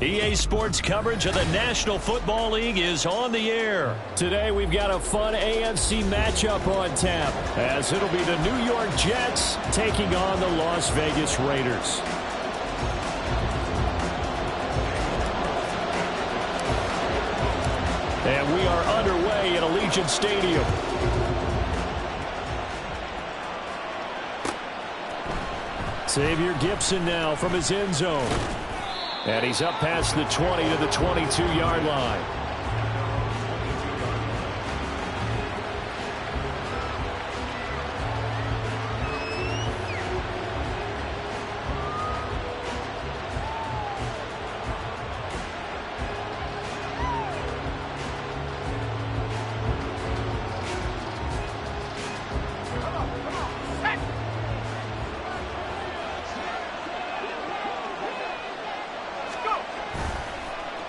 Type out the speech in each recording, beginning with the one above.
EA Sports coverage of the National Football League is on the air. Today we've got a fun AFC matchup on tap, as it'll be the New York Jets taking on the Las Vegas Raiders. And we are underway at Allegiant Stadium. Xavier Gipson now from his end zone. And he's up past the 20 to the 22-yard line.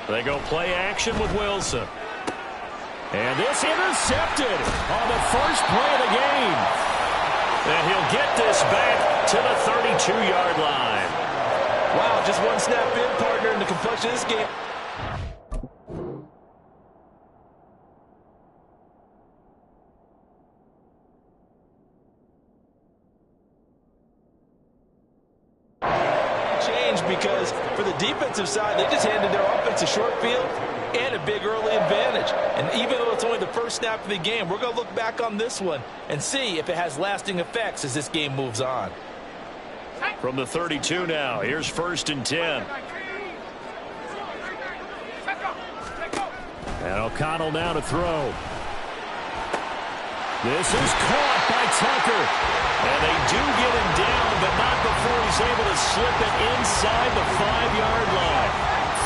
They go play action with Wilson. And this intercepted on the first play of the game. And he'll get this back to the 32-yard line. Wow, just one snap in, partner, in the complexion of this game. Because for the defensive side, they just handed their offense a short field and a big early advantage. And even though it's only the first snap of the game, we're going to look back on this one and see if it has lasting effects as this game moves on. From the 32 now, here's 1st and 10. And O'Connell now to throw. This is caught by Tucker. And they do get him down, but not before he's able to slip it inside the 5-yard line.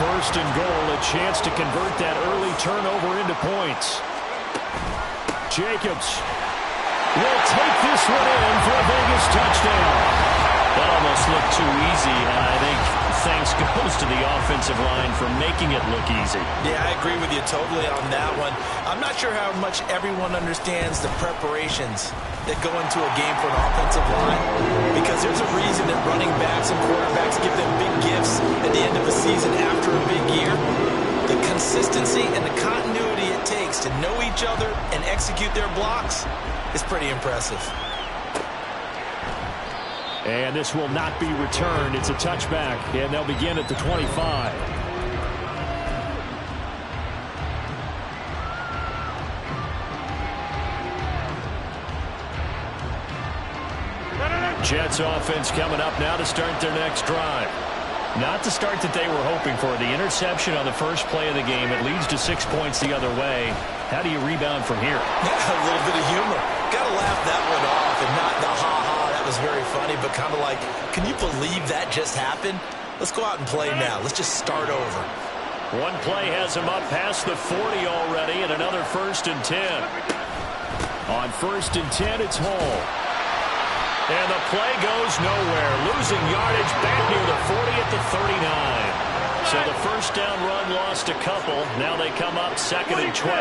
1st and goal, a chance to convert that early turnover into points. Jacobs will take this one in for a Vegas touchdown. That almost looked too easy, and I think thanks goes to the offensive line for making it look easy. Yeah, I agree with you totally on that one. I'm not sure how much everyone understands the preparations that go into a game for an offensive line, because there's a reason that running backs and quarterbacks give them big gifts at the end of a season after a big year. The consistency and the continuity it takes to know each other and execute their blocks is pretty impressive. And this will not be returned. It's a touchback, and they'll begin at the 25. Jets offense coming up now to start their next drive. Not the start that they were hoping for. The interception on the first play of the game. It leads to 6 points the other way. How do you rebound from here? Yeah, a little bit of humor. Got to laugh that one off and not the ha-ha. That was very funny, but kind of like, can you believe that just happened? Let's go out and play now. Let's just start over. One play has him up past the 40 already, and another 1st and 10. On 1st and 10, it's Hall. And the play goes nowhere. Losing yardage back near the 40 at the 39. So the first down run lost a couple. Now they come up 2nd and 12.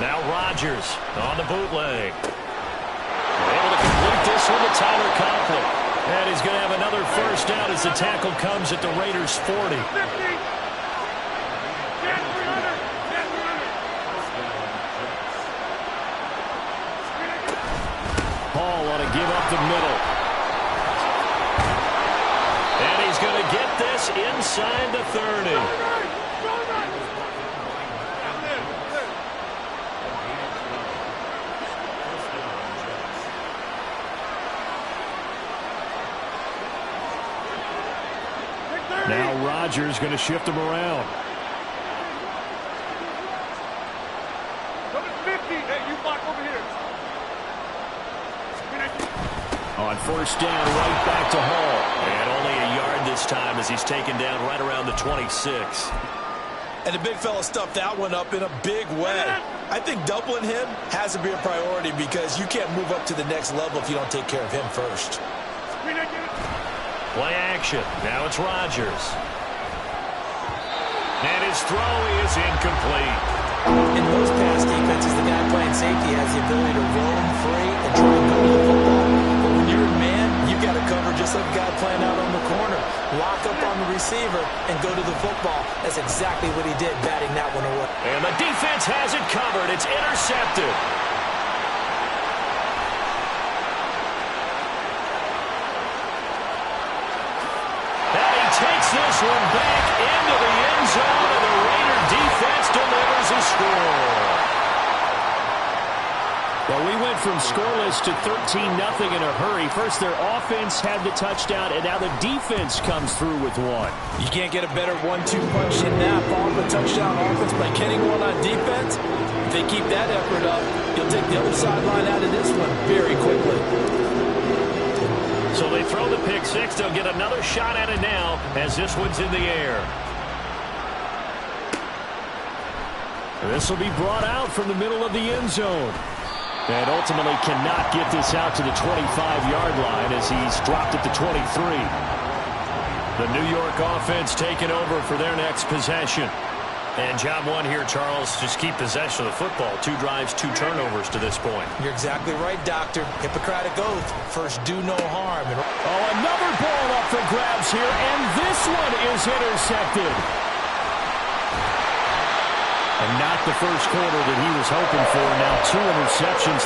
Now Rodgers on the bootleg. They're able to complete this one to Tyler Conklin. And he's going to have another first down as the tackle comes at the Raiders' 40. Hall on to give up the middle. And he's going to get this inside the 30. Now Rodgers going to shift him around. On 1st down, right back to Hall. And only a yard this time as he's taken down right around the 26. And the big fella stuffed that one up in a big way. I think doubling him has to be a priority because you can't move up to the next level if you don't take care of him first. Play action. Now it's Rodgers. And his throw is incomplete. In most pass defenses, the guy playing safety has the ability to roam free and try and go to the football. But when you're a man, you've got to cover just like a guy playing out on the corner. Lock up on the receiver and go to the football. That's exactly what he did, batting that one away. And the defense has it covered. It's intercepted. And he takes this one back into the end zone, and the Raider defense delivers a score. Well, we went from scoreless to 13-0 in a hurry. First, their offense had the touchdown, and now the defense comes through with one. You can't get a better 1-2 punch than that. Follow the touchdown offense by getting one on defense. If they keep that effort up, you'll take the other sideline out of this one very quickly. So they throw the pick six. They'll get another shot at it now as this one's in the air. This will be brought out from the middle of the end zone. And ultimately cannot get this out to the 25-yard line as he's dropped at the 23. The New York offense taking over for their next possession. And job one here, Charles, just keep possession of the football. 2 drives, 2 turnovers to this point. You're exactly right, Doctor. Hippocratic oath. First, do no harm. Oh, another ball up for grabs here, and this one is intercepted. And not the first quarter that he was hoping for. Now 2 interceptions.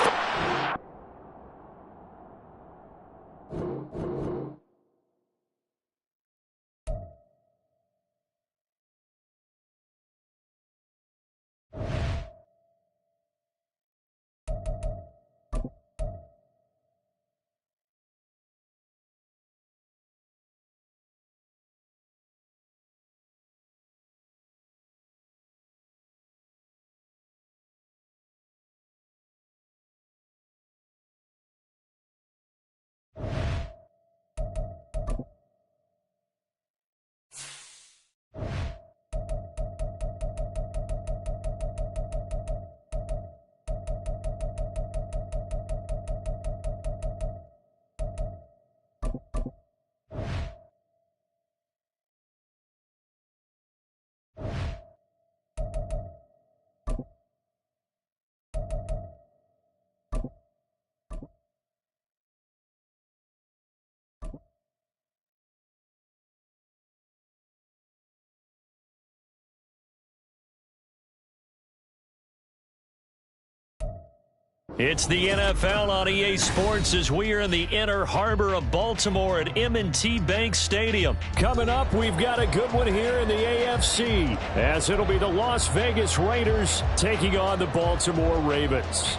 It's the NFL on EA Sports as we are in the inner harbor of Baltimore at M&T Bank Stadium. Coming up, we've got a good one here in the AFC, as it'll be the Las Vegas Raiders taking on the Baltimore Ravens.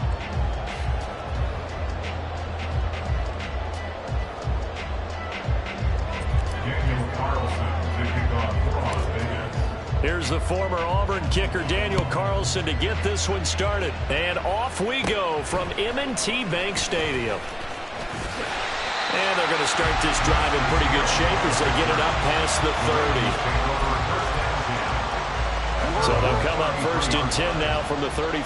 Here's the former Auburn kicker Daniel Carlson to get this one started. And off we go from M&T Bank Stadium. And they're going to start this drive in pretty good shape as they get it up past the 30. So they'll come up 1st and 10 now from the 33.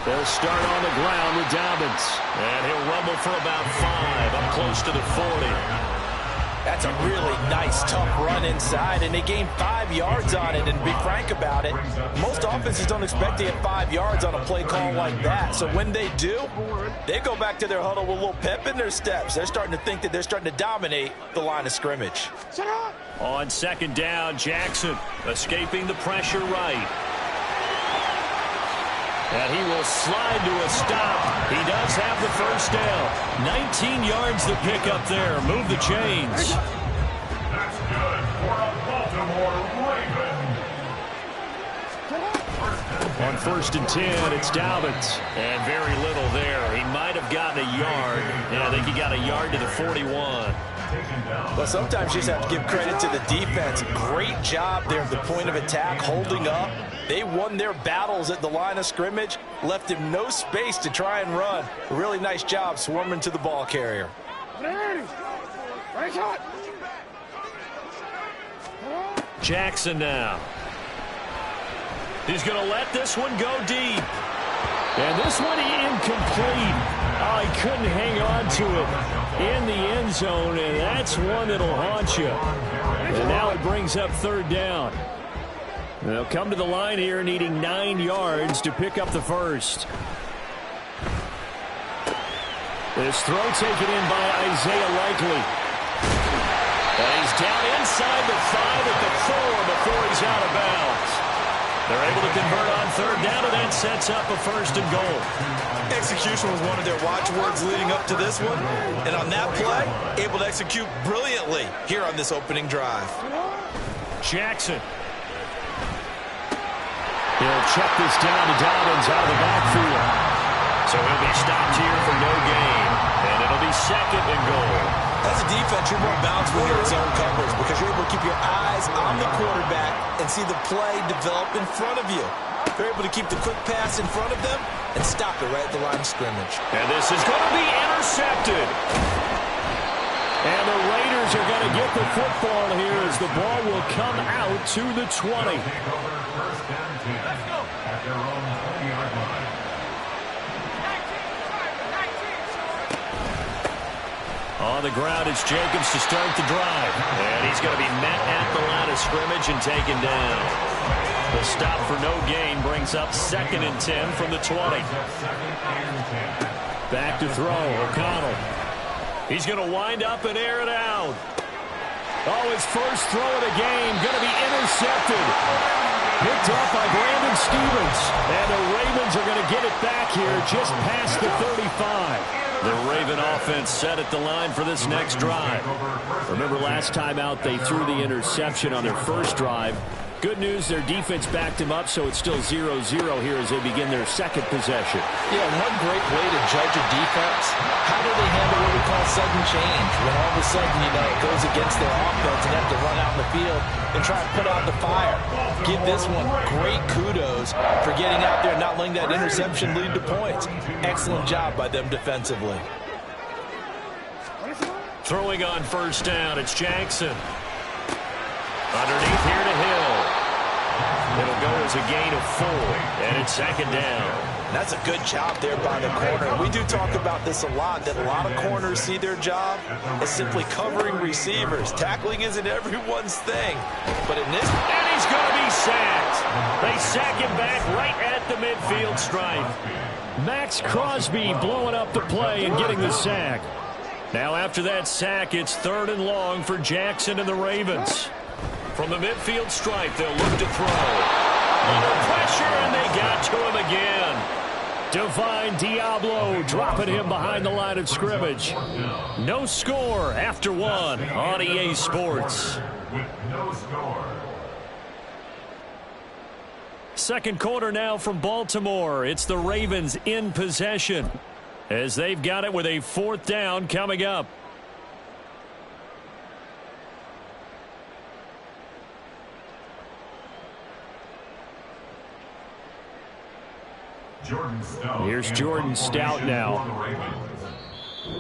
They'll start on the ground with Dobbins. And he'll rumble for about 5 up close to the 40. That's a really nice, tough run inside, and they gained 5 yards on it. And to be frank about it, most offenses don't expect to get 5 yards on a play call like that. So when they do, they go back to their huddle with a little pep in their steps. They're starting to think that they're starting to dominate the line of scrimmage. On 2nd down, Jackson escaping the pressure right. And he will slide to a stop. He does have the first down. 19 yards to pick up there. Move the chains. That's good for a Baltimore Raven. On 1st and 10, it's Dobbins. And very little there. He might have gotten a yard. Yeah, I think he got a yard to the 41. Well, sometimes you just have to give credit to the defense. Great job there at the point of attack, holding up. They won their battles at the line of scrimmage, left him no space to try and run. A really nice job swarming to the ball carrier. Jackson now. He's going to let this one go deep. And this one incomplete. Oh, he couldn't hang on to it in the end zone, and that's one that'll haunt you. And now it brings up 3rd down. They'll come to the line here needing 9 yards to pick up the first. This throw taken in by Isaiah Likely. And he's down inside the 5 at the 4 before he's out of bounds. They're able to convert on third down, and that sets up a 1st and goal. Execution was one of their watchwords leading up to this one. And on that play, able to execute brilliantly here on this opening drive. Jackson. He'll check this down to Dobbins out of the backfield. So he'll be stopped here for no gain. And it'll be 2nd and goal. As a defense, you're more balanced when you're in zone coverage because you're able to keep your eyes on the quarterback and see the play develop in front of you. You're able to keep the quick pass in front of them and stop it right at the line of scrimmage. And this is going to be intercepted. And the Raiders are going to get the football here as the ball will come out to the 20. On the ground, it's Jacobs to start the drive. And he's going to be met at the line of scrimmage and taken down. The stop for no gain brings up 2nd and 10 from the 20. Back to throw, O'Connell. He's going to wind up and air it out. Oh, his first throw of the game going to be intercepted. Picked up by Brandon Stevens. And the Ravens are going to get it back here just past the 35. The Raven offense set at the line for this next drive. Remember last time out they threw the interception on their first drive. Good news, their defense backed him up, so it's still 0-0 here as they begin their 2nd possession. Yeah, one great way to judge a defense, how do they handle what we call sudden change? When all of a sudden, it goes against their offense and they have to run out in the field and try to put out the fire. Give this one great kudos for getting out there and not letting that interception lead to points. Excellent job by them defensively. Throwing on 1st down, it's Jackson. Underneath here to Hill. It'll go as a gain of 4, and it's 2nd down. That's a good job there by the corner. We do talk about this a lot, that a lot of corners see their job as simply covering receivers. Tackling isn't everyone's thing, but in this... And he's going to be sacked. They sack him back right at the midfield stripe. Max Crosby blowing up the play and getting the sack. Now after that sack, it's 3rd and long for Jackson and the Ravens. From the midfield stripe, they'll look to throw. Under pressure, and they got to him again. Divine Diablo dropping him behind the line of scrimmage. No score after 1 on EA Sports. With no score. 2nd quarter now from Baltimore. It's the Ravens in possession as they've got it with a 4th down coming up. Here's Jordan Stout now.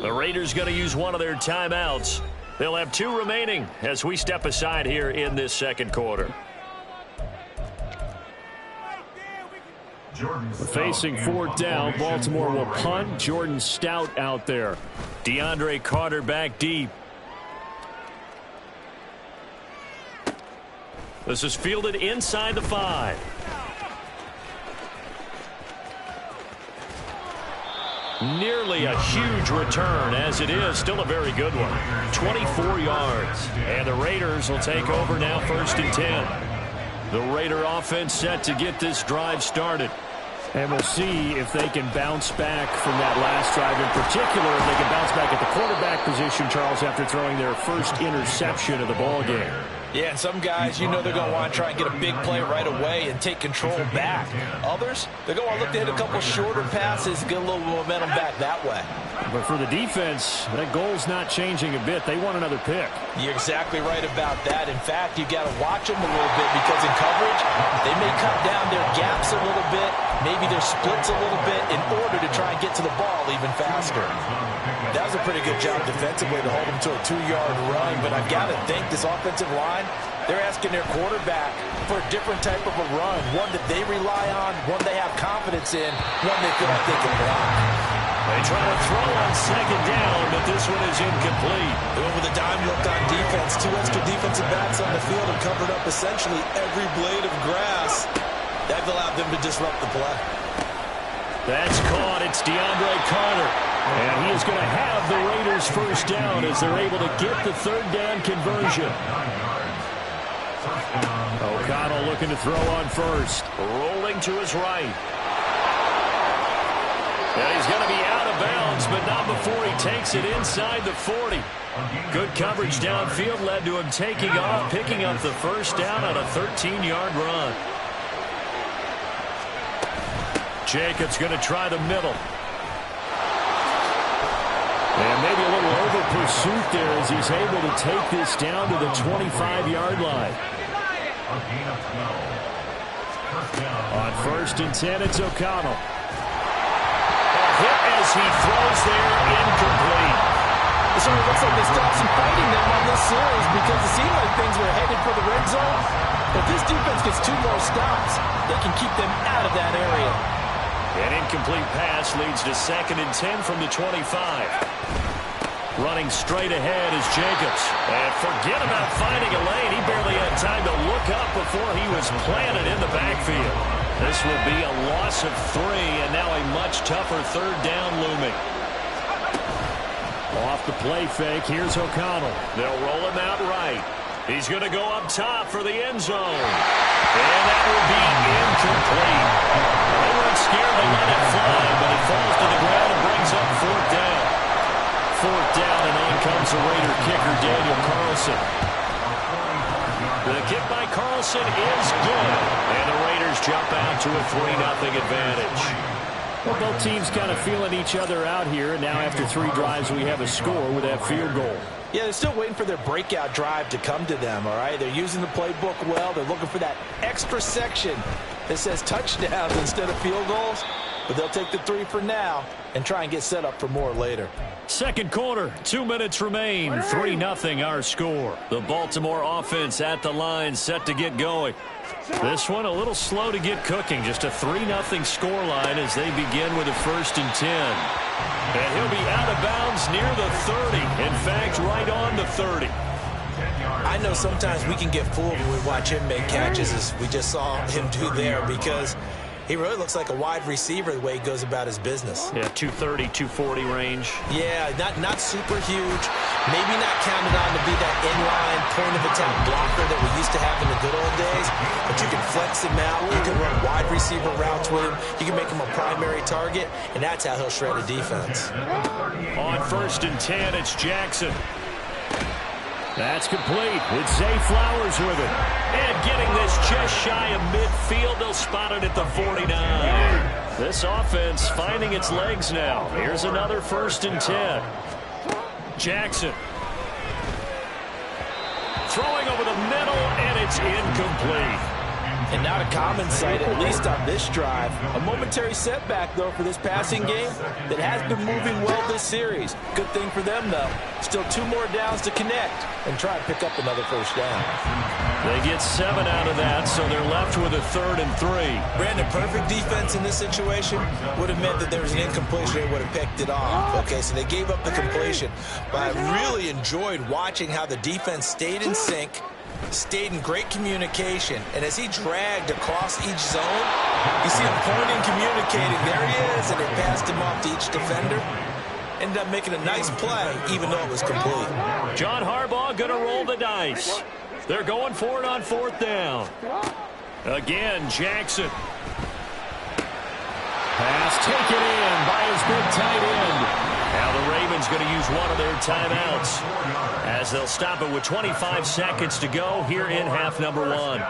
The Raiders going to use one of their timeouts. They'll have 2 remaining as we step aside here in this 2nd quarter. Facing 4th down, Baltimore will punt. Jordan Stout out there. DeAndre Carter back deep. This is fielded inside the 5. Nearly a huge return, as it is still a very good one. 24 yards. And the Raiders will take over now 1st and 10. The Raider offense set to get this drive started. And we'll see if they can bounce back from that last drive. In particular, if they can bounce back at the quarterback position, Charles, after throwing their first interception of the ballgame. Yeah, and some guys, they're going to want to try and get a big play right away and take control back. Others, they're going to look to hit a couple shorter passes, get a little momentum back that way. But for the defense, that goal's not changing a bit. They want another pick. You're exactly right about that. In fact, you got to watch them a little bit because in coverage, they may cut down their gaps a little bit, maybe their splits a little bit in order to try and get to the ball even faster. That was a pretty good job defensively to hold them to a 2-yard run, but I've got to think this offensive line, they're asking their quarterback for a different type of a run, one that they rely on, one they have confidence in, one they feel like they can block. They try to throw on 2nd down, but this one is incomplete. They went with a dime look on defense. 2 extra defensive backs on the field and covered up essentially every blade of grass. That allowed them to disrupt the play. That's caught. It's DeAndre Carter. And he is going to have the Raiders first down as they're able to get the third down conversion. O'Connell looking to throw on first. Rolling to his right. And he's going to be out of bounds, but not before he takes it inside the 40. Good coverage downfield led to him taking off, picking up the first down on a 13-yard run. Jacobs going to try the middle. And maybe a little over pursuit there as he's able to take this down to the 25-yard line. On 1st and 10, it's O'Connell. Hit as he throws there, incomplete. It certainly looks like they stopped some fighting them on this series because it seemed like things were headed for the red zone. If this defense gets 2 more stops, they can keep them out of that area. An incomplete pass leads to 2nd and 10 from the 25. Running straight ahead is Jacobs. And forget about finding a lane. He barely had time to look up before he was planted in the backfield. This will be a loss of 3, and now a much tougher third down looming. Off the play fake, here's O'Connell. They'll roll him out right. He's going to go up top for the end zone. And that will be incomplete. They weren't scared to let it fly, but it falls to the ground and brings up 4th down. 4th down, and on comes the Raider kicker, Daniel Carlson. The kick by Carlson is good, and the Raiders jump out to a 3-0 advantage. Well, both teams kind of feeling each other out here, and now after 3 drives, we have a score with that field goal. Yeah, they're still waiting for their breakout drive to come to them, all right? They're using the playbook well. They're looking for that extra section that says touchdowns instead of field goals, but they'll take the 3 for now and try and get set up for more later. Second quarter, 2 minutes remain. 3-0 our score. The Baltimore offense at the line, set to get going. This one a little slow to get cooking. Just a 3-0 scoreline as they begin with a 1st and 10. And he'll be out of bounds near the 30. In fact, right on the 30. I know sometimes we can get fooled when we watch him make catches, as we just saw him do there, because he really looks like a wide receiver the way he goes about his business. Yeah, 230, 240 range. Yeah, not super huge. Maybe not counted on to be that inline point-of-attack blocker that we used to have in the good old days. But you can flex him out. You can run wide receiver routes with him. You can make him a primary target, and that's how he'll shred a defense. On 1st and 10, it's Jackson. That's complete with Zay Flowers with it. And getting this just shy of midfield, they'll spot it at the 49. This offense finding its legs now. Here's another 1st and 10. Jackson. Throwing over the middle, and it's incomplete. And not a common sight, at least on this drive. A momentary setback, though, for this passing game that has been moving well this series. Good thing for them, though. Still 2 more downs to connect and try and pick up another 1st down. They get 7 out of that, so they're left with a 3rd and 3. Brandon, perfect defense in this situation would have meant that there was an incompletion. They would have picked it off. Okay, so they gave up the completion. But I really enjoyed watching how the defense stayed in sync, stayed in great communication, and as he dragged across each zone, you see him pointing, communicating. There he is, and they passed him off to each defender. Ended up making a nice play, even though it was complete. John Harbaugh going to roll the dice. They're going for it on 4th down. Again, Jackson. Pass taken in by his big tight end. Now the Ravens going to use one of their timeouts as they'll stop it with 25 seconds to go here in half number 1.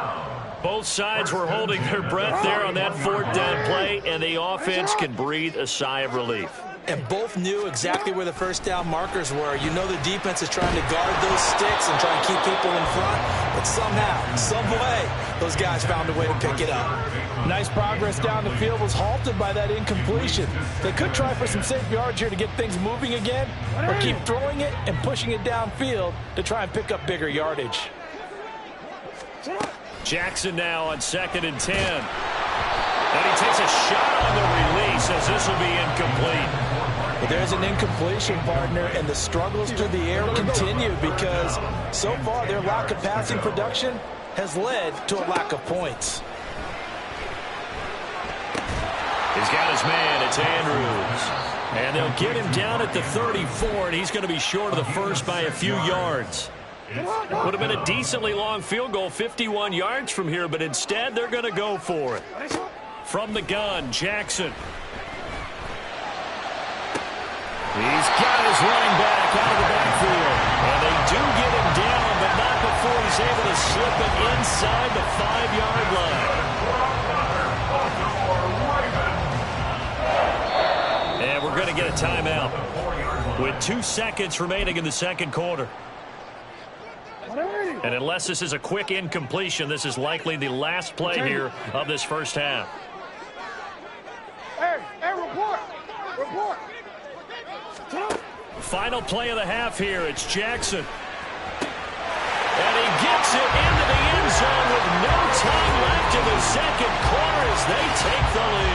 Both sides were holding their breath there on that 4th down play, and the offense can breathe a sigh of relief. And both knew exactly where the 1st down markers were. You know the defense is trying to guard those sticks and try and keep people in front. But somehow, some way, those guys found a way to pick it up. Nice progress down the field was halted by that incompletion. They could try for some safe yards here to get things moving again, or keep throwing it and pushing it downfield to try and pick up bigger yardage. Jackson now on 2nd and 10. And he takes a shot on the release as this will be incomplete. But there's an incompletion, partner, and the struggles through the air continue because so far their lack of passing production has led to a lack of points. He's got his man. It's Andrews. And they'll get him down at the 34, and he's going to be short of the first by a few yards. Would have been a decently long field goal, 51 yards from here, but instead they're going to go for it. From the gun, Jackson. He's got his running back out of the backfield. And they do get him down, but not before he's able to slip it inside the 5-yard line. And we're going to get a timeout with 2 seconds remaining in the second quarter. And unless this is a quick incompletion, this is likely the last play here of this first half. Hey, report. Final play of the half here. It's Jackson. And he gets it into the end zone with no time left in the second quarter as they take the lead.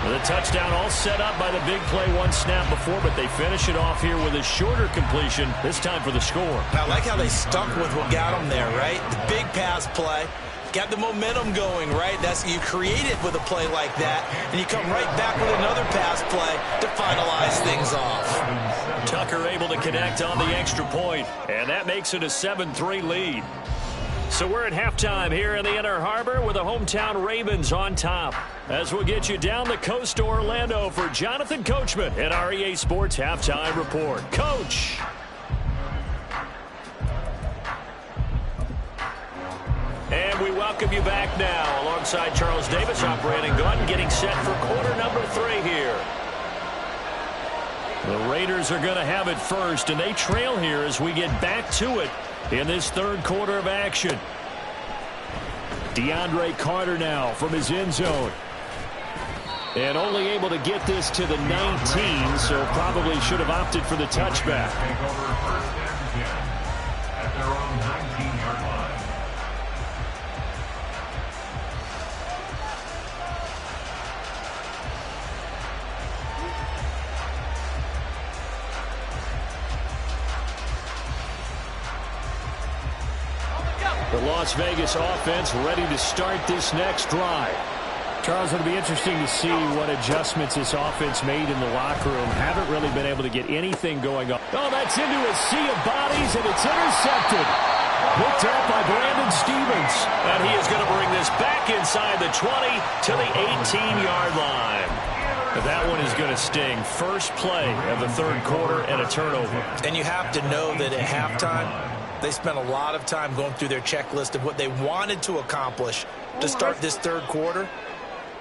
The touchdown all set up by the big play, one snap before, but they finish it off here with a shorter completion, this time for the score. I like how they stuck with what got them there, right? The big pass play. Got the momentum going, right? That's you create it with a play like that, and you come right back with another pass play to finalize things off. Tucker able to connect on the extra point, and that makes it a 7-3 lead. So we're at halftime here in the Inner Harbor with the hometown Ravens on top. As we'll get you down the coast to Orlando for Jonathan Coachman at our EA Sports Halftime Report. Coach! And we welcome you back now alongside Charles Davis, I'm Brandon Gunn, getting set for quarter number 3 here. The Raiders are going to have it first, and they trail here as we get back to it in this third quarter of action. DeAndre Carter now from his end zone. And only able to get this to the 19, so probably should have opted for the touchback. At their own 19-yard line. The Las Vegas offense ready to start this next drive. Charles, it'll be interesting to see what adjustments this offense made in the locker room. Haven't really been able to get anything going on. Oh, that's into a sea of bodies, and it's intercepted. Picked up by Brandon Stevens. And he is going to bring this back inside the 20 to the 18-yard line. That one is going to sting. First play of the third quarter and a turnover. And you have to know that at halftime, they spent a lot of time going through their checklist of what they wanted to accomplish to start this third quarter.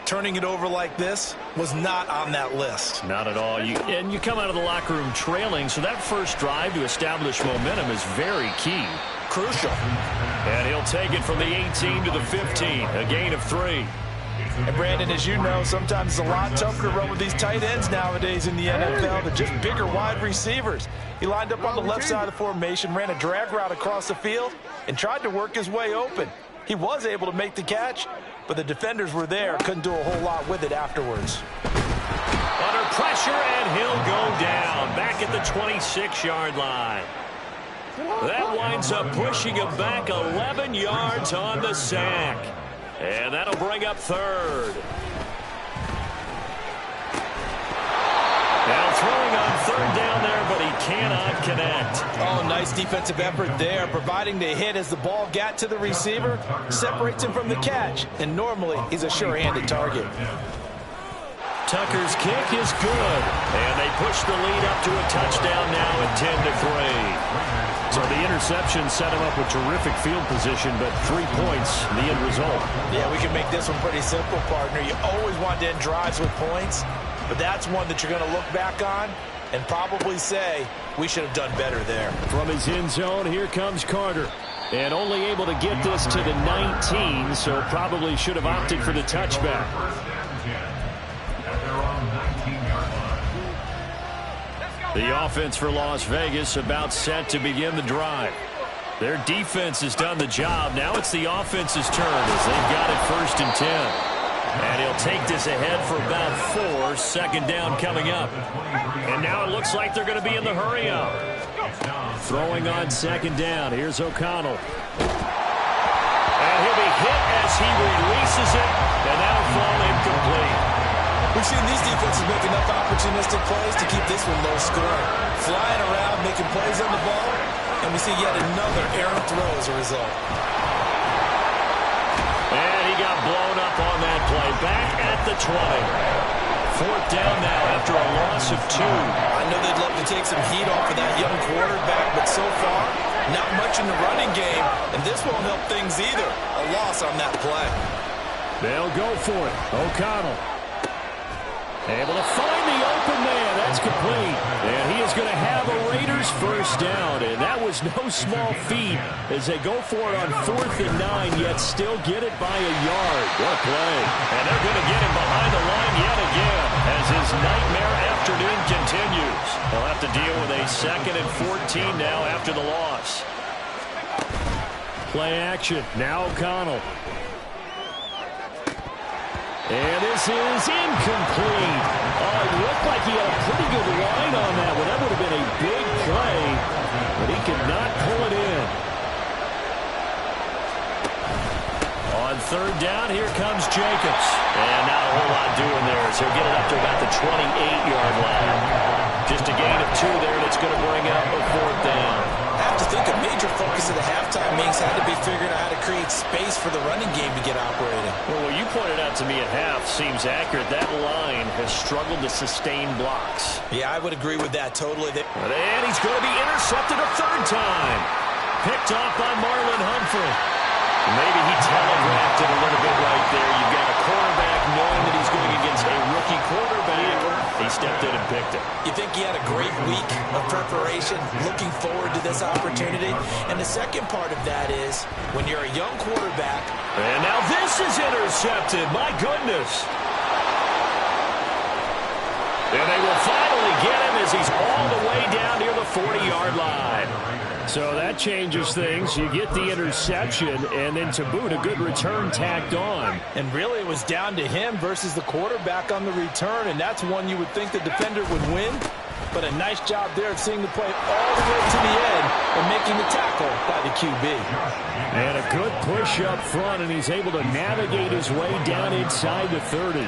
Turning it over like this was not on that list. Not at all. And you come out of the locker room trailing, so that first drive to establish momentum is very key. Crucial. And he'll take it from the 18 to the 15, a gain of 3. And Brandon, as you know, sometimes it's a lot tougher to run with these tight ends nowadays in the NFL than just bigger wide receivers. He lined up on the left side of the formation, ran a drag route across the field, and tried to work his way open. He was able to make the catch, but the defenders were there, couldn't do a whole lot with it afterwards. Under pressure, and he'll go down, back at the 26-yard line. That winds up pushing him back 11 yards on the sack. And that'll bring up third. Now throwing on third down there, but he cannot connect. Oh, nice defensive effort there, providing the hit as the ball got to the receiver, separates him from the catch, and normally he's a sure-handed target. Tucker's kick is good, and they push the lead up to a touchdown now at 10-3. So the interception set him up with terrific field position, but 3 points, the end result. Yeah, we can make this one pretty simple, partner. You always want to end drives with points, but that's one that you're going to look back on and probably say, we should have done better there. From his end zone, here comes Carter. And only able to get this to the 19, so probably should have opted for the touchback. The offense for Las Vegas about set to begin the drive. Their defense has done the job. Now it's the offense's turn as they've got it first and 10. And he'll take this ahead for about 4. Second down coming up. And now it looks like they're going to be in the hurry up. Throwing on second down. Here's O'Connell. And he'll be hit as he releases it. And that'll fall incomplete. We've seen these defenses make enough opportunistic plays to keep this one low scoring. Flying around, making plays on the ball, and we see yet another errant throw as a result. And he got blown up on that play. Back at the 20. Fourth down now after a loss of 2. I know they'd love to take some heat off of that young quarterback, but so far, not much in the running game, and this won't help things either. A loss on that play. They'll go for it. O'Connell able to find the open man. That's complete. And he is going to have a Raiders first down. And that was no small feat as they go for it on 4th and 9, yet still get it by a yard. What a play. And they're going to get him behind the line yet again as his nightmare afternoon continues. They'll have to deal with a 2nd and 14 now after the loss. Play action. Now O'Connell. And this is incomplete. Oh, it looked like he had a pretty good line on that one. That would have been a big play, but he could not pull it in. On 3rd down, here comes Jacobs. And not a whole lot doing there, so he'll get it up to about the 28-yard line. Just a gain of 2 there, and it's going to bring up a 4th down. I have to think a major focus of the halftime meetings had to be figuring out how to create space for the running game to get operating. Well, what you pointed out to me at half seems accurate. That line has struggled to sustain blocks. Yeah, I would agree with that totally. And he's going to be intercepted a 3rd time. Picked off by Marlon Humphrey. Maybe he telegraphed it a little bit right there. You've got a quarterback knowing that he's going against a rookie quarterback. He stepped in and picked it. You think he had a great week of preparation, looking forward to this opportunity? And the second part of that is, when you're a young quarterback. And now this is intercepted. My goodness. And they will finally get him as he's all the way down near the 40-yard line. So that changes things. You get the interception, and then to boot, a good return tacked on. And really, it was down to him versus the quarterback on the return, and that's one you would think the defender would win. But a nice job there of seeing the play all the way to the end and making the tackle by the QB. And a good push up front, and he's able to navigate his way down inside the 30.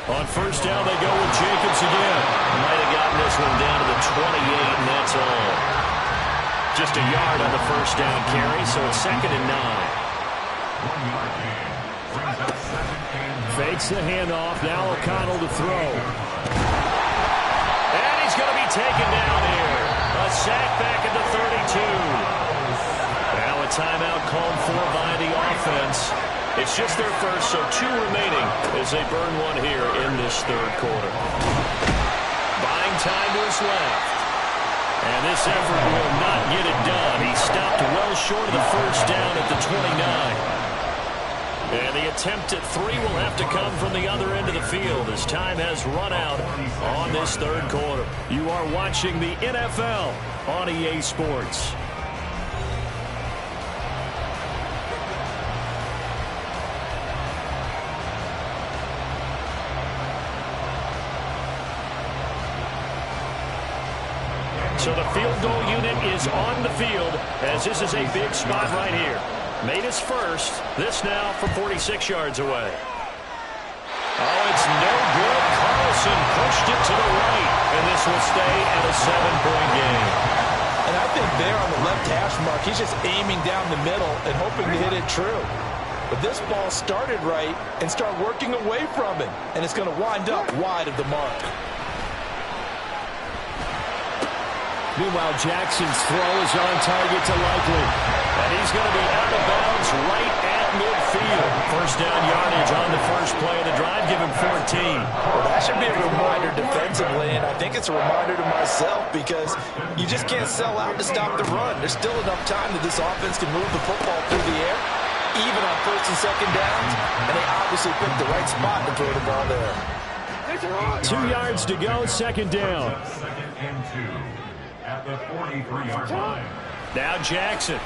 On 1st down, they go with Jacobs again. Might have gotten this one down to the 28, and that's all. Just a yard on the 1st down carry, so it's 2nd and 9. Fakes the handoff. Now O'Connell to throw. And he's going to be taken down here. A sack back at the 32. Now a timeout called for by the offense. It's just their first, so 2 remaining as they burn one here in this 3rd quarter. Buying time to his left. And this effort will not get it done. He stopped well short of the 1st down at the 29. And the attempt at 3 will have to come from the other end of the field as time has run out on this 3rd quarter. You are watching the NFL on EA Sports. So the field goal unit is on the field as this is a big spot right here. Made his first. This now from 46 yards away. Oh, it's no good. Carlson pushed it to the right, and this will stay at a 7-point game. And I think there on the left hash mark, he's just aiming down the middle and hoping to hit it true. But this ball started right and started working away from it, and it's going to wind up wide of the mark. Meanwhile, Jackson's throw is on target to Likely. And he's going to be out of bounds right at midfield. First down yardage on the first play of the drive. Give him 14. Well, that should be a reminder defensively, and I think it's a reminder to myself because you just can't sell out to stop the run. There's still enough time that this offense can move the football through the air, even on 1st and 2nd downs, and they obviously picked the right spot to throw the ball there. 2 yards to go, 2nd down. Second and 2. At the 43-yard line. Now Jackson.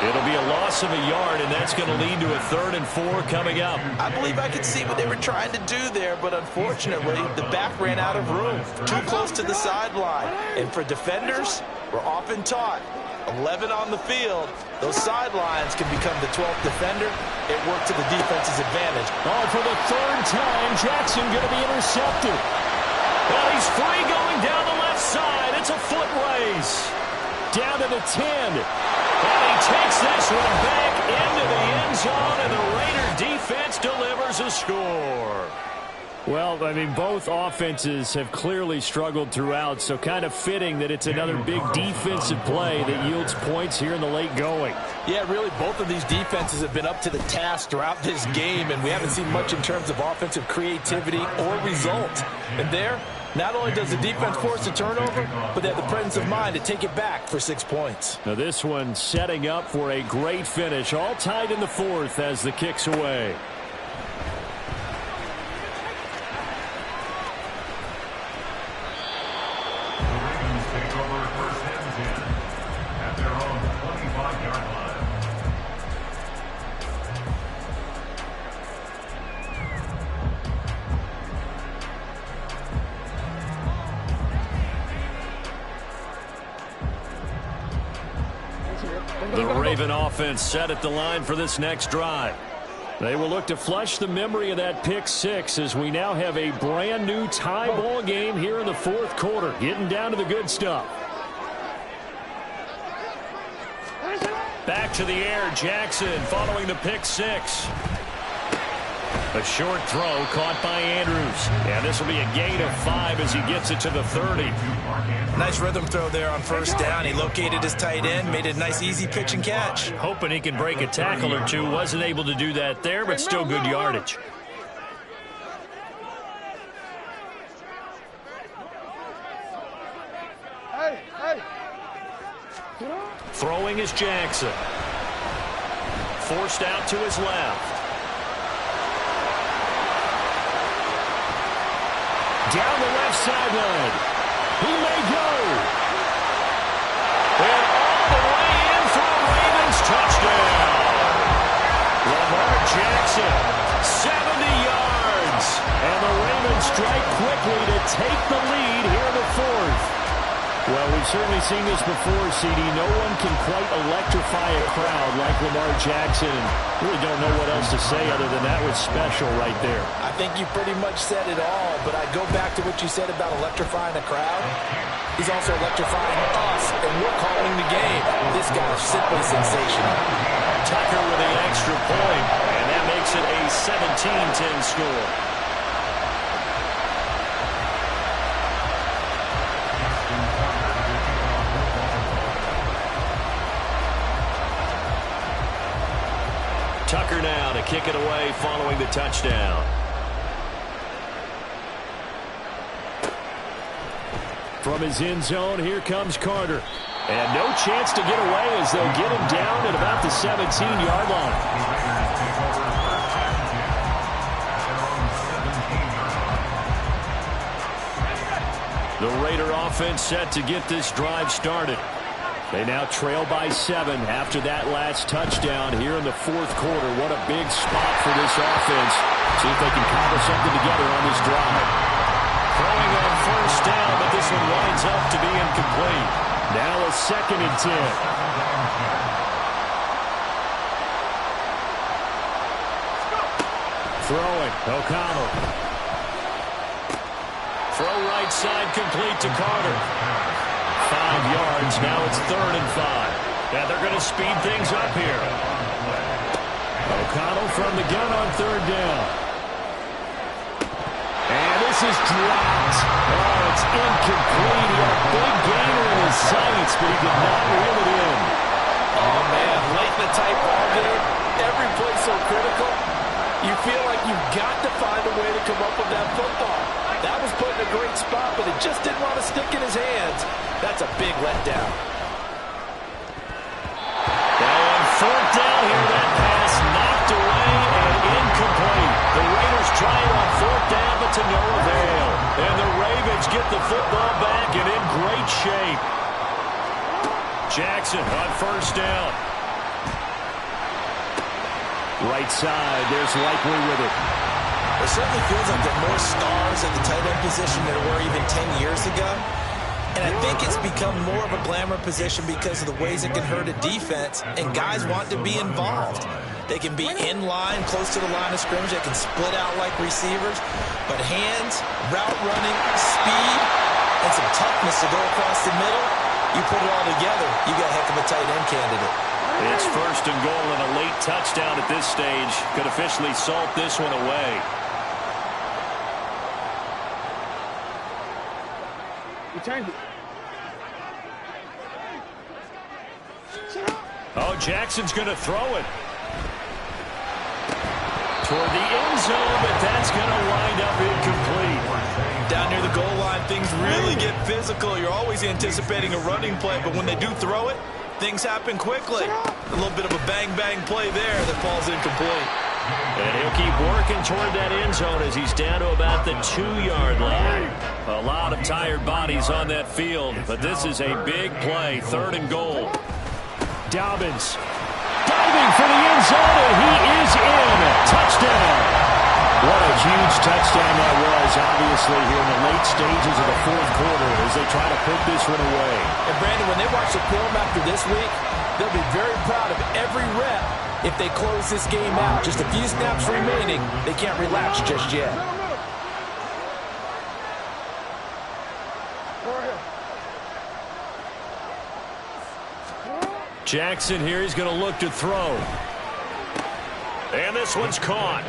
It'll be a loss of a yard, and that's going to lead to a 3rd and 4 coming up. I believe I could see what they were trying to do there, but unfortunately, the back ran out of room. Too close to the sideline. And for defenders, we're often taught, 11 on the field. Those sidelines can become the 12th defender. It worked to the defense's advantage. Oh, for the third time, Jackson going to be intercepted. Well, he's free going down the left side. It's a foot race. Down to the 10. And he takes this one back into the end zone, and the Raider defense delivers a score. Well, I mean, both offenses have clearly struggled throughout, so kind of fitting that it's another big defensive play that yields points here in the late going. Yeah, really, both of these defenses have been up to the task throughout this game, and we haven't seen much in terms of offensive creativity or results. And there, not only does the defense force a turnover, but they have the presence of mind to take it back for 6 points. Now this one setting up for a great finish, all tied in the fourth as the kick's away. The Raven offense set at the line for this next drive. They will look to flush the memory of that pick six as we now have a brand new tie ball game here in the fourth quarter, getting down to the good stuff. Back to the air, Jackson following the pick six. A short throw caught by Andrews. And this will be a gain of 5 as he gets it to the 30. Nice rhythm throw there on first down. He located his tight end, made it a nice easy pitch and catch. Hoping he can break a tackle or two. Wasn't able to do that there, but still good yardage. Throwing is Jackson. Forced out to his left. Down the left sideline. He may go. And all the way in for a Ravens touchdown. Lamar Jackson, 70 yards. And the Ravens strike quickly to take the lead here in the fourth. Well, we've certainly seen this before, CD. No one can quite electrify a crowd like Lamar Jackson. Really don't know what else to say other than that was special right there. I think you pretty much said it all, but I go back to what you said about electrifying a crowd. He's also electrifying us, and we're calling the game. This guy is simply sensational. Tucker with the extra point, and that makes it a 17-10 score. Tucker now to kick it away following the touchdown. From his end zone, here comes Carter. And no chance to get away as they'll get him down at about the 17-yard line. The Raider offense set to get this drive started. They now trail by 7 after that last touchdown here in the fourth quarter. What a big spot for this offense. See if they can cobble something together on this drive. Throwing on first down, but this one winds up to be incomplete. Now a 2nd and 10. Throwing, O'Connell. Throw right side complete to Carter. 5 yards, now it's 3rd and 5. And they're going to speed things up here. O'Connell from the gun on 3rd down. And this is dropped. Oh, it's incomplete. He had a big gainer in his sights, but he did not reel it in. Oh, man, late in the tight ball game. Every play so critical. You feel like you've got to find a way to come up with that football. That was put in a great spot, but it just didn't want to stick in his hands. That's a big letdown. Now on 4th down here, that pass knocked away and incomplete. The Raiders try it on 4th down, but to no avail. And the Ravens get the football back and in great shape. Jackson on 1st down. Right side, there's Likely with it. It certainly feels like there are more stars at the tight end position than there were even 10 years ago. And I think it's become more of a glamour position because of the ways it can hurt a defense, and guys want to be involved. They can be in line, close to the line of scrimmage. They can split out like receivers. But hands, route running, speed, and some toughness to go across the middle, you put it all together, you got a heck of a tight end candidate. It's 1st and goal and a late touchdown at this stage. Could officially salt this one away. Oh, Jackson's going to throw it toward the end zone, but that's going to wind up incomplete. Down near the goal line, things really get physical. You're always anticipating a running play, but when they do throw it, things happen quickly. A little bit of a bang-bang play there that falls incomplete. And he'll keep working toward that end zone as he's down to about the 2-yard line. A lot of tired bodies on that field, but this is a big play, 3rd and goal. Dobbins diving for the end zone, and he is in. Touchdown. What a huge touchdown that was, obviously, here in the late stages of the 4th quarter as they try to put this one away. And, Brandon, when they watch the film after this week, they'll be very proud of every rep if they close this game out. Just a few snaps remaining. They can't relax just yet. Jackson here, he's going to look to throw. And this one's caught.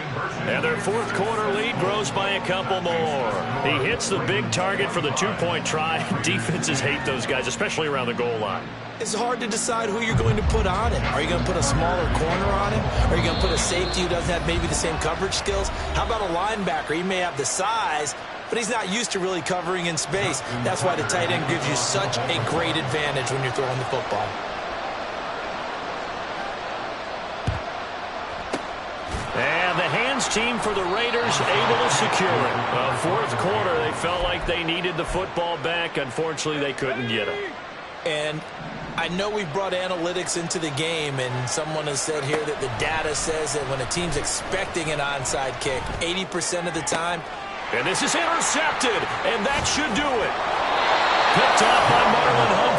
And their 4th quarter lead grows by a couple more. He hits the big target for the 2-point try. Defenses hate those guys, especially around the goal line. It's hard to decide who you're going to put on him. Are you going to put a smaller corner on him? Are you going to put a safety who doesn't have maybe the same coverage skills? How about a linebacker? He may have the size, but he's not used to really covering in space. That's why the tight end gives you such a great advantage when you're throwing the football. And the hands team for the Raiders able to secure it. 4th quarter, they felt like they needed the football back. Unfortunately, they couldn't get it. And I know we've brought analytics into the game, and someone has said here that the data says that when a team's expecting an onside kick, 80% of the time. And this is intercepted, and that should do it. Picked off by Marlon Humphrey.